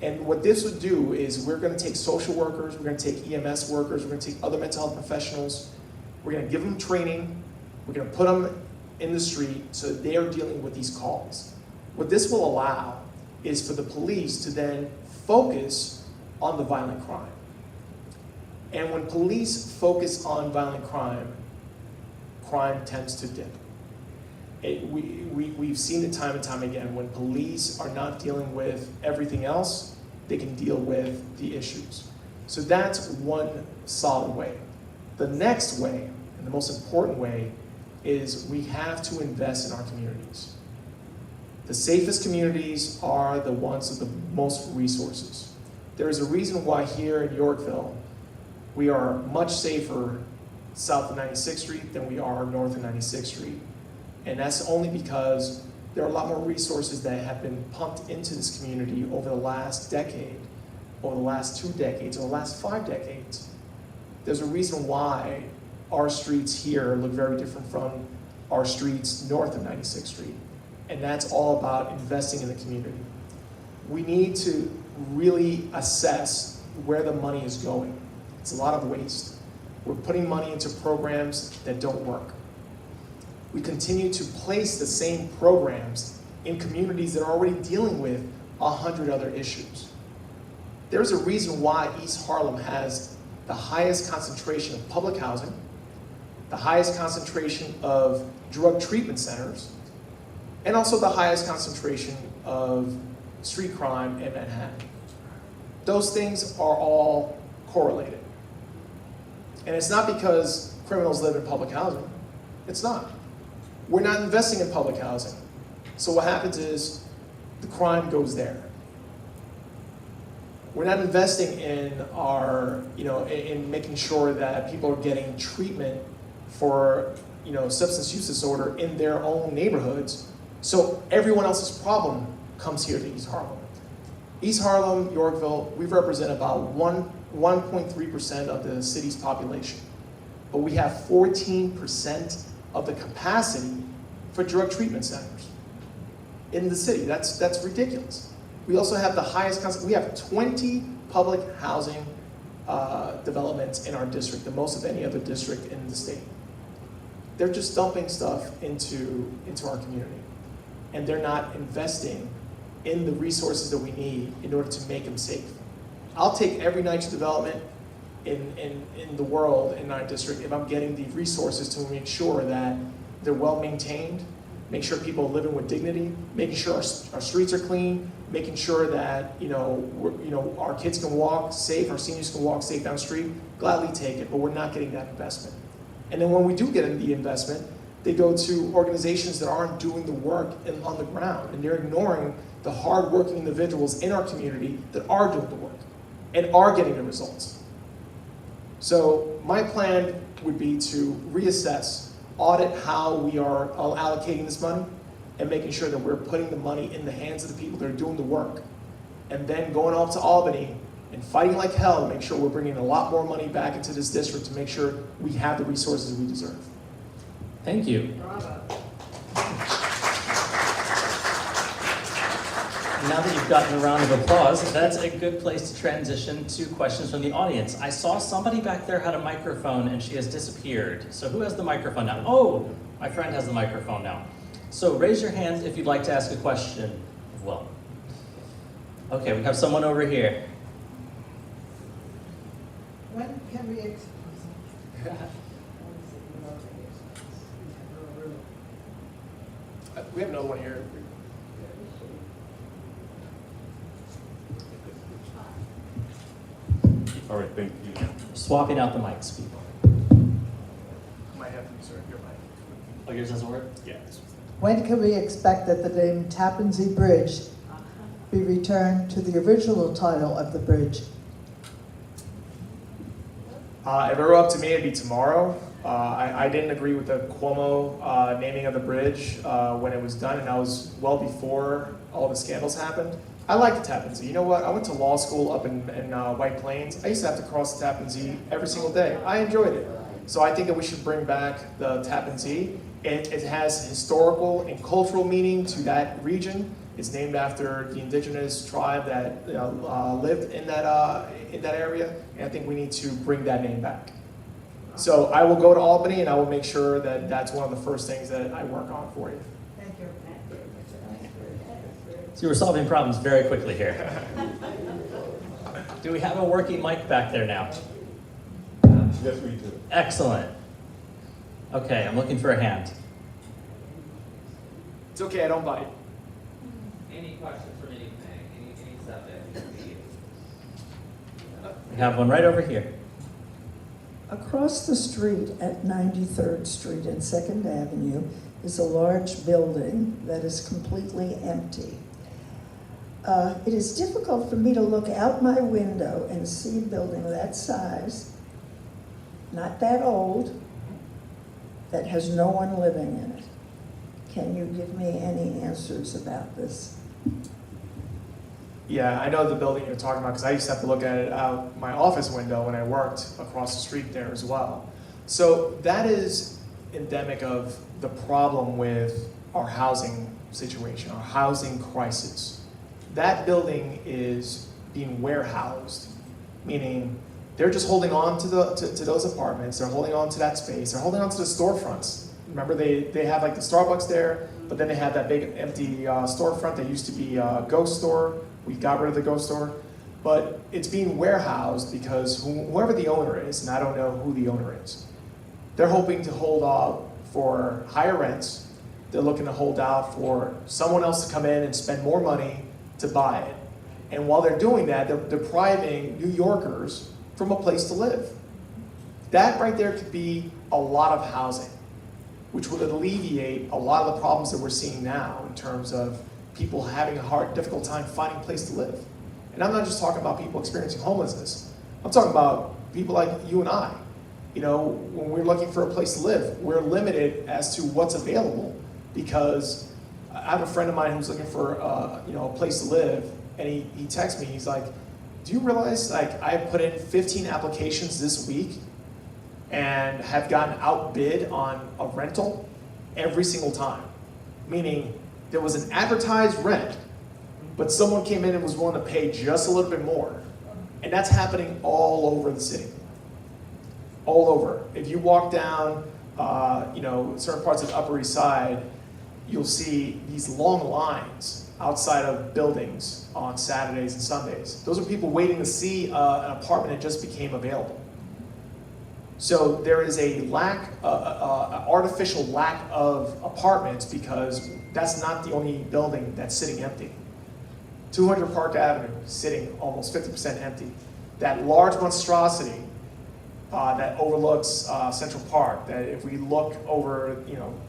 And what this would do is we're going to take social workers, we're going to take EMS workers, we're going to take other mental health professionals, we're going to give them training, we're going to put them in the street so that they are dealing with these calls. What this will allow is for the police to then focus on the violent crime. And when police focus on violent crime, crime tends to dip. We've seen it time and time again. When police are not dealing with everything else, they can deal with the issues. So that's one solid way. The next way, and the most important way, is we have to invest in our communities. The safest communities are the ones with the most resources. There is a reason why here in Yorkville, we are much safer south of 96th Street than we are north of 96th Street. And that's only because there are a lot more resources that have been pumped into this community over the last decade, over the last 2 decades, or the last 5 decades. There's a reason why our streets here look very different from our streets north of 96th Street. And that's all about investing in the community. We need to really assess where the money is going. It's a lot of waste. We're putting money into programs that don't work. We continue to place the same programs in communities that are already dealing with 100 other issues. There's a reason why East Harlem has the highest concentration of public housing, the highest concentration of drug treatment centers, and also the highest concentration of street crime in Manhattan. Those things are all correlated. And it's not because criminals live in public housing. It's not. We're not investing in public housing. So what happens is the crime goes there. We're not investing in in making sure that people are getting treatment for, substance use disorder in their own neighborhoods. So everyone else's problem comes here to East Harlem. East Harlem, Yorkville, we represent about 1.3% of the city's population. But we have 14% of the capacity for drug treatment centers in the city. That's ridiculous. We also have the highest, we have 20 public housing developments in our district, the most of any other district in the state. They're just dumping stuff into our community. And they're not investing in the resources that we need in order to make them safe. I'll take every niche development in the world in our district if I'm getting the resources to make sure that they're well maintained, make sure people are living with dignity, making sure our streets are clean, making sure that our kids can walk safe, our seniors can walk safe down the street. Gladly take it, but we're not getting that investment. And then when we do get the investment, they go to organizations that aren't doing the work on the ground, and they're ignoring the hardworking individuals in our community that are doing the work and are getting the results. So my plan would be to reassess, audit how we are allocating this money, and making sure that we're putting the money in the hands of the people that are doing the work. And then going off to Albany and fighting like hell to make sure we're bringing a lot more money back into this district to make sure we have the resources we deserve. Thank you. Bravo. Now that you've gotten a round of applause, that's a good place to transition to questions from the audience. I saw somebody back there had a microphone and she has disappeared. So who has the microphone now? Oh, my friend has the microphone now. So raise your hands if you'd like to ask a question of Will. Okay, we have someone over here. When can we We have another one here. All right, thank you. Swapping out the mics, people. Might have to use your mic. Oh, yours doesn't work? Yeah. When can we expect that the name Tappan Zee Bridge be returned to the original title of the bridge? If it were up to me, it'd be tomorrow. I didn't agree with the Cuomo naming of the bridge when it was done, and that was well before all the scandals happened. I like the Tappan Zee. You know what? I went to law school up in White Plains. I used to have to cross the Tappan Zee every single day. I enjoyed it. So I think that we should bring back the Tappan Zee. It has historical and cultural meaning to that region. It's named after the indigenous tribe that lived in that area, and I think we need to bring that name back. So I will go to Albany, and I will make sure that that's one of the first things that I work on for you. Thank you. So you were solving problems very quickly here. Do we have a working mic back there now? Yes, we do. Excellent. Okay, I'm looking for a hand. It's okay, I don't bite. Any questions from anything, any subject? We have one right over here. Across the street at 93rd Street and 2nd Avenue is a large building that is completely empty. It is difficult for me to look out my window and see a building that size, not that old, that has no one living in it. Can you give me any answers about this? Yeah, I know the building you're talking about because I used to have to look at it out my office window when I worked across the street there as well. So that is endemic of the problem with our housing situation, our housing crisis. That building is being warehoused, meaning they're just holding on to those apartments, they're holding on to that space, they're holding on to the storefronts. Remember, they have like the Starbucks there, but then they have that big empty storefront that used to be a ghost store. We got rid of the ghost store, but it's being warehoused because whoever the owner is, and I don't know who the owner is, They're hoping to hold out for higher rents. They're looking to hold out for someone else to come in and spend more money to buy it. And while they're doing that, they're depriving New Yorkers from a place to live. That right there could be a lot of housing, which would alleviate a lot of the problems that we're seeing now in terms of people having a difficult time finding a place to live. And I'm not just talking about people experiencing homelessness. I'm talking about people like you and I. You know, when we're looking for a place to live, we're limited as to what's available, because I have a friend of mine who's looking for a place to live, and he texts me, he's like, do you realize like I put in 15 applications this week and have gotten outbid on a rental every single time? Meaning there was an advertised rent, but someone came in and was willing to pay just a little bit more. And that's happening all over the city. All over. If you walk down, certain parts of the Upper East Side, you'll see these long lines outside of buildings on Saturdays and Sundays. Those are people waiting to see an apartment that just became available. So there is a lack, artificial lack of apartments, because that's not the only building that's sitting empty. 200 Park Avenue sitting almost 50% empty. That large monstrosity that overlooks Central Park, that if we look over,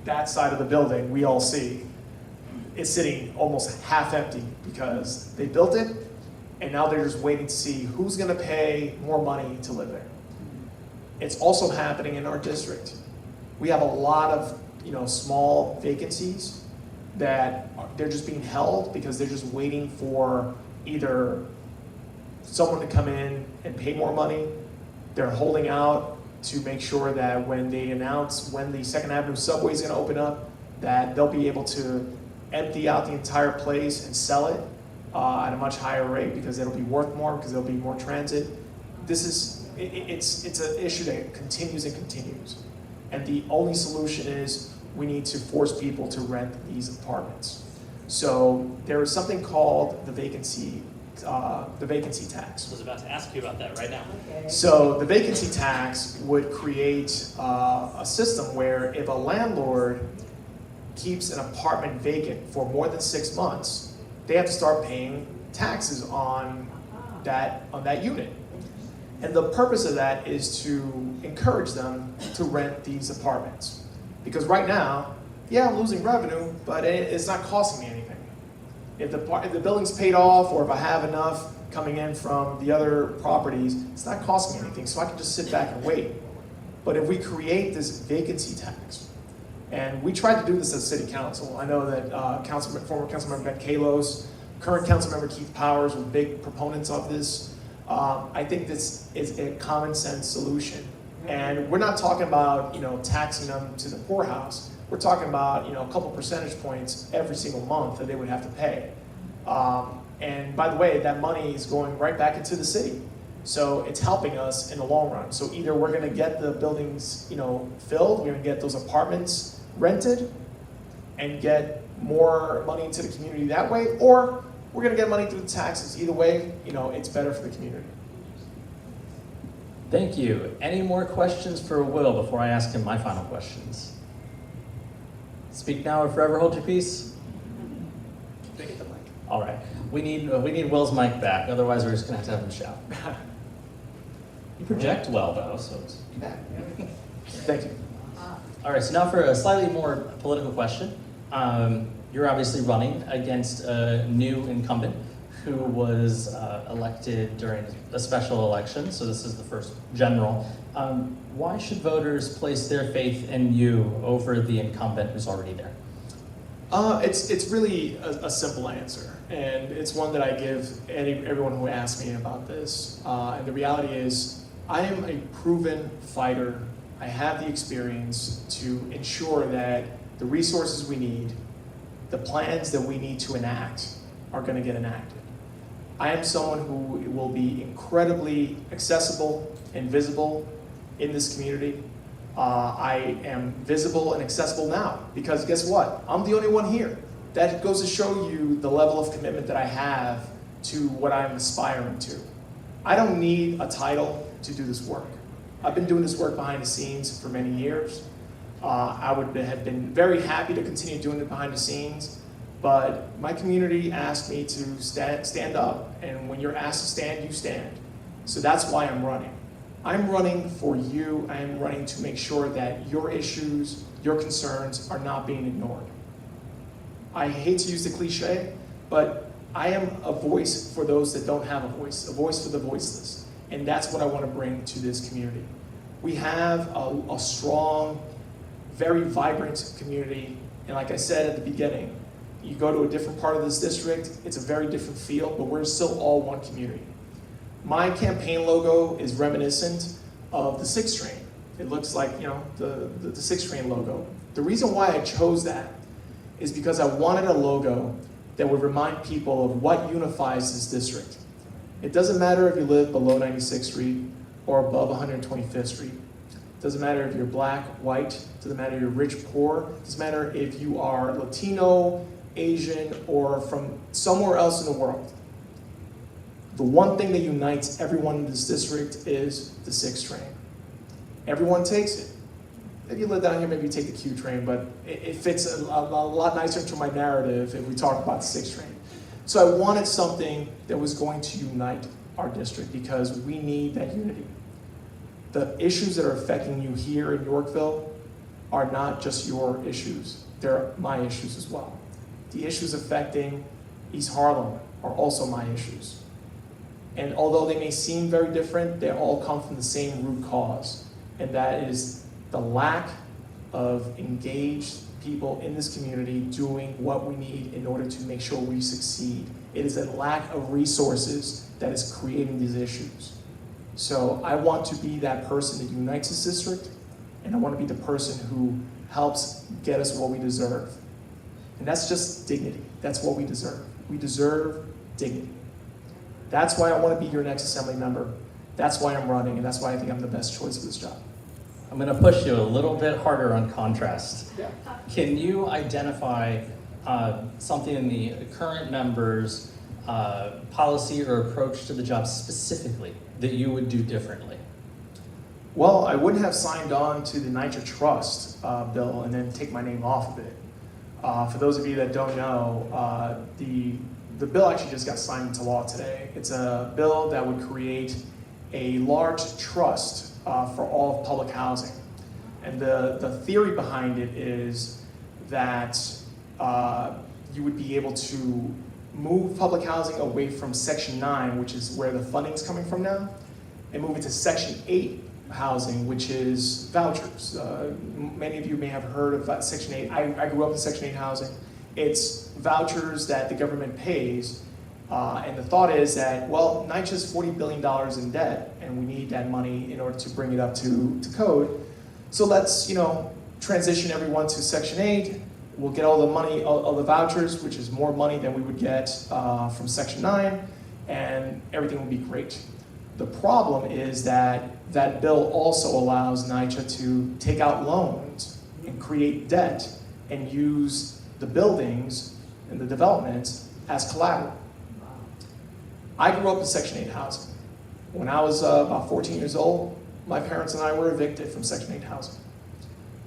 that side of the building, we all see, is sitting almost half empty because they built it, and now they're just waiting to see who's going to pay more money to live there. It's also happening in our district. We have a lot of, small vacancies that they're just being held because they're just waiting for either someone to come in and pay more money. They're holding out to make sure that when they announce when the 2nd Avenue subway is going to open up, that they'll be able to empty out the entire place and sell it at a much higher rate, because it'll be worth more, because there'll be more transit. It's an issue that continues and continues. And the only solution is we need to force people to rent these apartments. So there is something called the vacancy tax. I was about to ask you about that right now. Okay. So the vacancy tax would create a system where if a landlord keeps an apartment vacant for more than 6 months, they have to start paying taxes on that unit. And the purpose of that is to encourage them to rent these apartments. Because right now, yeah, I'm losing revenue, but it's not costing me anything. If the building's paid off, or if I have enough coming in from the other properties, it's not costing me anything, so I can just sit back and wait. But if we create this vacancy tax, and we tried to do this as City Council. I know that former Councilmember Ben Kalos, current Councilmember Keith Powers were big proponents of this. I think this is a common sense solution. And we're not talking about, taxing them to the poorhouse. We're talking about, a couple percentage points every single month that they would have to pay. And by the way, that money is going right back into the city. So it's helping us in the long run. So either we're gonna get the buildings, filled, we're gonna get those apartments rented and get more money into the community that way, or we're gonna get money through the taxes. Either way, it's better for the community. Thank you. Any more questions for Will before I ask him my final questions? Speak now or forever hold your peace. They get the mic. All right. We need Will's mic back. Otherwise, we're just gonna have to have him shout. You project well though, so it's. Thank you. All right. So now for a slightly more political question. You're obviously running against a new incumbent who was elected during a special election. So this is the first general. Why should voters place their faith in you over the incumbent who's already there? It's really a simple answer, and it's one that I give everyone who asks me about this. And the reality is, I am a proven fighter. I have the experience to ensure that the resources we need, the plans that we need to enact, are going to get enacted. I am someone who will be incredibly accessible and visible in this community. I am visible and accessible now because guess what? I'm the only one here. That goes to show you the level of commitment that I have to what I'm aspiring to. I don't need a title to do this work. I've been doing this work behind the scenes for many years. I would have been very happy to continue doing it behind the scenes, but my community asked me to stand up, and when you're asked to stand, you stand. So that's why I'm running. I'm running for you. I am running to make sure that your issues, your concerns are not being ignored. I hate to use the cliche, but I am a voice for those that don't have a voice for the voiceless. And that's what I want to bring to this community. We have a strong, very vibrant community. And like I said at the beginning, you go to a different part of this district, it's a very different feel, but we're still all one community. My campaign logo is reminiscent of the 6 train. It looks like, you know, the 6 train logo. The reason why I chose that is because I wanted a logo that would remind people of what unifies this district. It doesn't matter if you live below 96th Street or above 125th Street. It doesn't matter if you're black, white. It doesn't matter if you're rich, poor. It doesn't matter if you are Latino, Asian, or from somewhere else in the world. The one thing that unites everyone in this district is the 6 train. Everyone takes it. If you live down here, maybe you take the Q train, but it fits a lot nicer into my narrative if we talk about the 6 train. So I wanted something that was going to unite our district because we need that unity. The issues that are affecting you here in Yorkville are not just your issues, they're my issues as well. The issues affecting East Harlem are also my issues. And although they may seem very different, they all come from the same root cause, and that is the lack of engaged people in this community doing what we need in order to make sure we succeed. It is a lack of resources that is creating these issues. So I want to be that person that unites this district, and I want to be the person who helps get us what we deserve. And that's just dignity. That's what we deserve. We deserve dignity. That's why I want to be your next assembly member. That's why I'm running, and that's why I think I'm the best choice for this job. I'm going to push you a little bit harder on contrast. Yeah. Can you identify something in the current members' policy or approach to the job specifically that you would do differently? Well, I wouldn't have signed on to the NYS Trust bill and then take my name off of it. For those of you that don't know, the bill actually just got signed into law today. It's a bill that would create a large trust for all of public housing. And the theory behind it is that you would be able to move public housing away from Section 9, which is where the funding is coming from now, and move it to Section 8 housing, which is vouchers. Many of you may have heard of Section 8. I grew up in Section 8 housing. It's vouchers that the government pays, and the thought is that, well, NYS is $40 billion in debt, and we need that money in order to bring it up to code. So let's, transition everyone to Section 8. We'll get all the money, all the vouchers, which is more money than we would get from Section 9, and everything will be great. The problem is that that bill also allows NYCHA to take out loans and create debt and use the buildings and the developments as collateral. I grew up in Section 8 housing. When I was about 14 years old, my parents and I were evicted from Section 8 housing.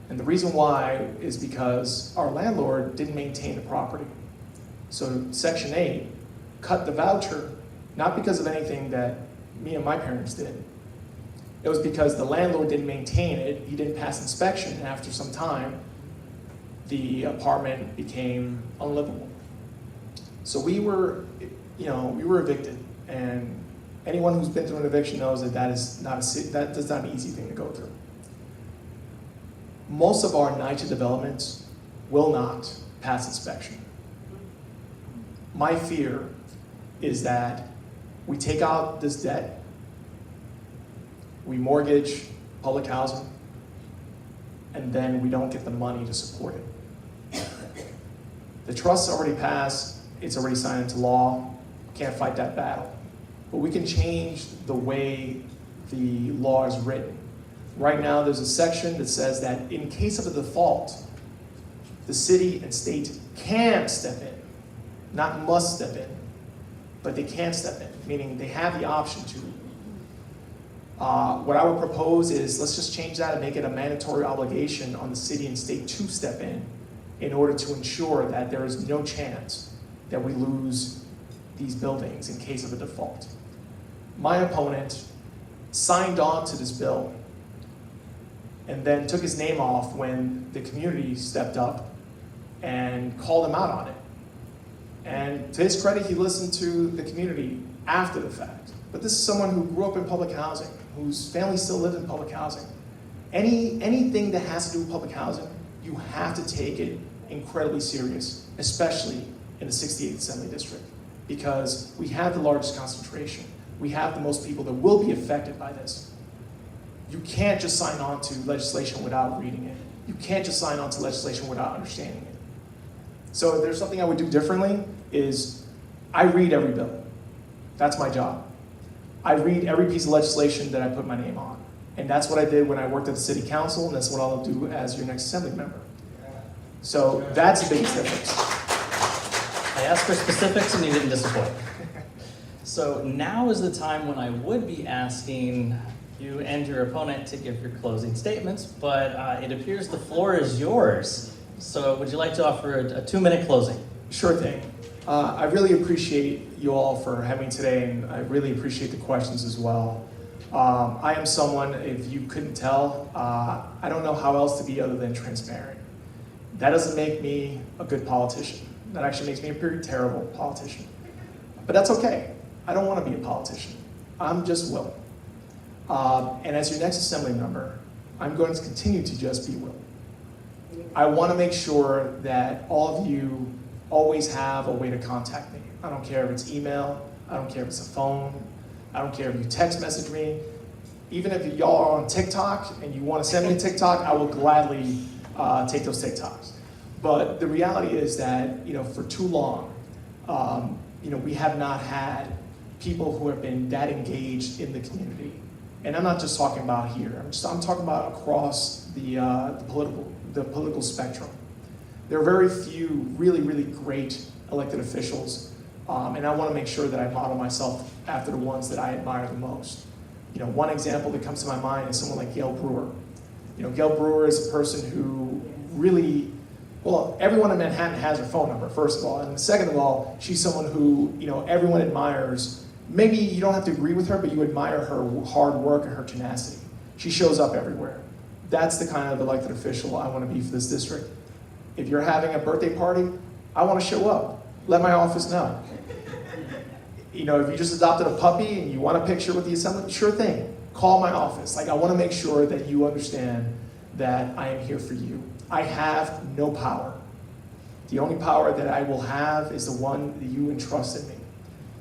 And the reason why is because our landlord didn't maintain the property. So Section 8 cut the voucher, not because of anything that me and my parents did. It was because the landlord didn't maintain it, he didn't pass inspection, and after some time, the apartment became unlivable. So we were evicted, and anyone who's been through an eviction knows that that's not an easy thing to go through. Most of our NYCHA developments will not pass inspection. My fear is that we take out this debt, we mortgage public housing, and then we don't get the money to support it. The trust's already passed, it's already signed into law, can't fight that battle. But we can change the way the law is written. Right now, there's a section that says that in case of a default, the city and state can step in, not must step in, but they can step in, meaning they have the option to. What I would propose is let's just change that and make it a mandatory obligation on the city and state to step in order to ensure that there is no chance that we lose these buildings in case of a default. My opponent signed on to this bill and then took his name off when the community stepped up and called him out on it. And to his credit, he listened to the community after the fact. But this is someone who grew up in public housing, whose family still lives in public housing. Anything that has to do with public housing, you have to take it incredibly serious, especially in the 68th Assembly District, because we have the largest concentration. We have the most people that will be affected by this. You can't just sign on to legislation without reading it. You can't just sign on to legislation without understanding it. So if there's something I would do differently is I read every bill. That's my job. I read every piece of legislation that I put my name on. And that's what I did when I worked at the city council, and that's what I'll do as your next assembly member. So that's the biggest difference. I asked for specifics and you didn't disappoint. So now is the time when I would be asking you and your opponent to give your closing statements, but it appears the floor is yours. So would you like to offer a 2-minute closing? Sure thing. I really appreciate you all for having me today, and I really appreciate the questions as well. I am someone, if you couldn't tell, I don't know how else to be other than transparent. That doesn't make me a good politician. That actually makes me a pretty terrible politician. But that's okay. I don't want to be a politician. I'm just Will. And as your next assembly member, I'm going to continue to just be Will. I want to make sure that all of you always have a way to contact me. I don't care if it's email, I don't care if it's a phone, I don't care if you text message me. Even if y'all are on TikTok and you want to send me a TikTok, I will gladly take those TikToks. But the reality is that, for too long, we have not had people who have been that engaged in the community. And I'm not just talking about here. I'm talking about across the political spectrum. There are very few really, really great elected officials, and I want to make sure that I model myself after the ones that I admire the most. One example that comes to my mind is someone like Gail Brewer. Gail Brewer is a person who really, well, everyone in Manhattan has her phone number, first of all, and second of all, she's someone who, everyone admires. Maybe you don't have to agree with her, but you admire her hard work and her tenacity. She shows up everywhere. That's the kind of elected official I want to be for this district. If you're having a birthday party, I want to show up. Let my office know. If you just adopted a puppy and you want a picture with the assembly, sure thing. Call my office. I want to make sure that you understand that I am here for you. I have no power. The only power that I will have is the one that you entrust in me.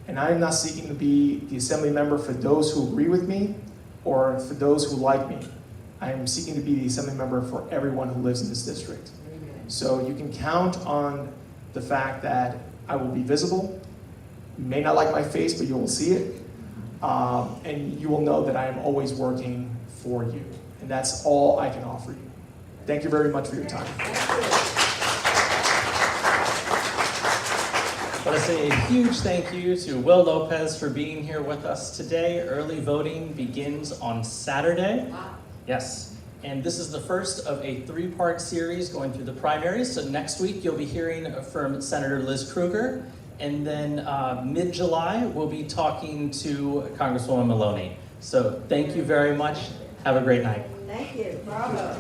And I am not seeking to be the assembly member for those who agree with me or for those who like me. I am seeking to be the assembly member for everyone who lives in this district. So you can count on the fact that I will be visible. You may not like my face, but you will see it. And you will know that I am always working for you. And that's all I can offer you. Thank you very much for your time. I want to say a huge thank you to Will Lopez for being here with us today. Early voting begins on Saturday. Wow. Yes. And this is the first of a 3-part series going through the primaries. So next week you'll be hearing from Senator Liz Krueger. And then mid-July we'll be talking to Congresswoman Maloney. So thank you very much. Have a great night. Thank you. Bravo.